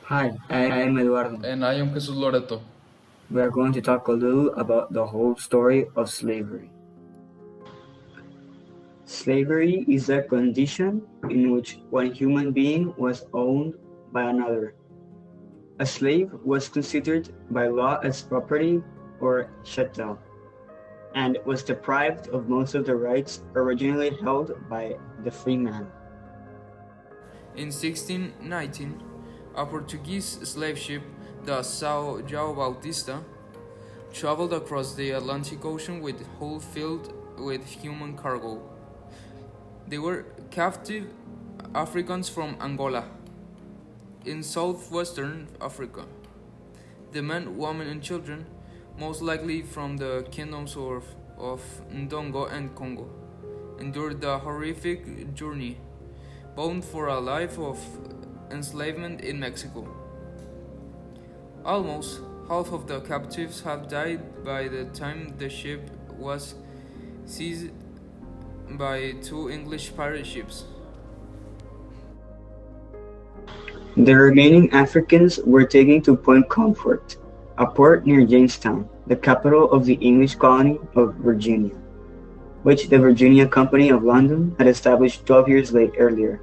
Hi, I am Eduardo. And I am Jesus Loreto. We are going to talk a little about the whole story of slavery. Slavery is a condition in which one human being was owned by another. A slave was considered by law as property or chattel, and was deprived of most of the rights originally held by the free man. In 1619, a Portuguese slave ship, the São João Bautista, traveled across the Atlantic Ocean with hull filled with human cargo. They were captive Africans from Angola, in southwestern Africa. The men, women, and children, most likely from the kingdoms of Ndongo and Congo, endured the horrific journey, bound for a life of enslavement in Mexico. Almost half of the captives had died by the time the ship was seized by two English pirate ships. The remaining Africans were taken to Point Comfort, a port near Jamestown, the capital of the English colony of Virginia, which the Virginia Company of London had established 12 years earlier.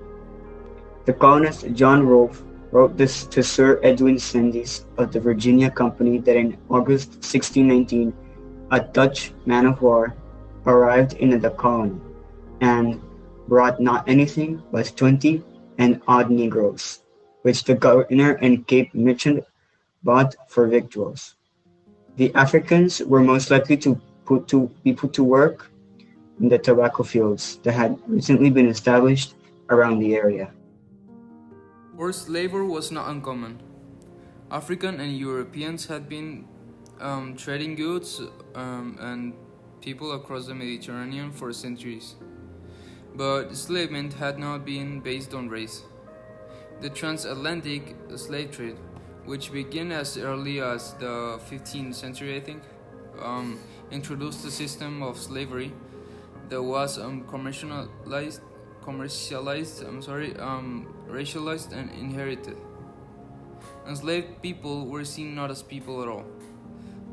The colonist John Rolfe wrote this to Sir Edwin Sandys of the Virginia Company that in August 1619 a Dutch man of war arrived in the colony and brought not anything but 20 and odd negroes, which the governor and Cape merchant bought for victuals. The Africans were most likely to be put to work in the tobacco fields that had recently been established around the area. Forced labor was not uncommon. African and Europeans had been trading goods and people across the Mediterranean for centuries. But enslavement had not been based on race. The transatlantic slave trade, which began as early as the 15th century, I think, introduced a system of slavery that was racialized and inherited. Enslaved people were seen not as people at all,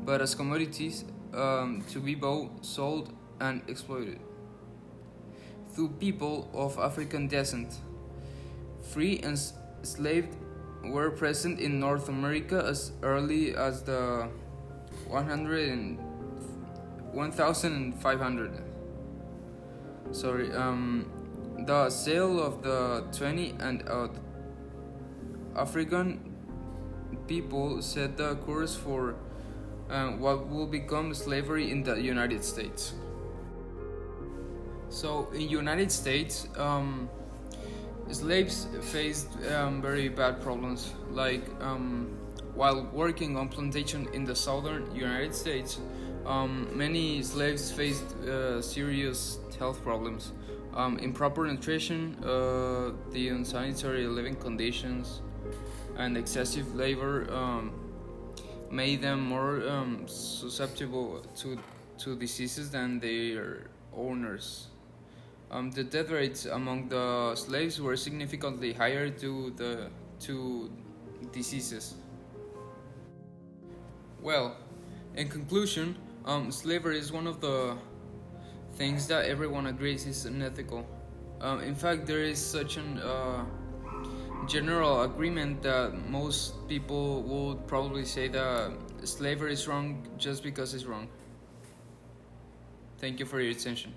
but as commodities to be bought, sold, and exploited. Through people of African descent, free and enslaved were present in North America as early as the 1500. The sale of the 20 and African people set the course for what will become slavery in the United States. So, in United States, slaves faced very bad problems, like while working on plantation in the southern United States, many slaves faced serious health problems, improper nutrition, the unsanitary living conditions, and excessive labor made them more susceptible to diseases than their owners. The death rates among the slaves were significantly higher due to diseases. Well, in conclusion, slavery is one of the things that everyone agrees is unethical. In fact, there is such an general agreement that most people would probably say that slavery is wrong just because it's wrong. Thank you for your attention.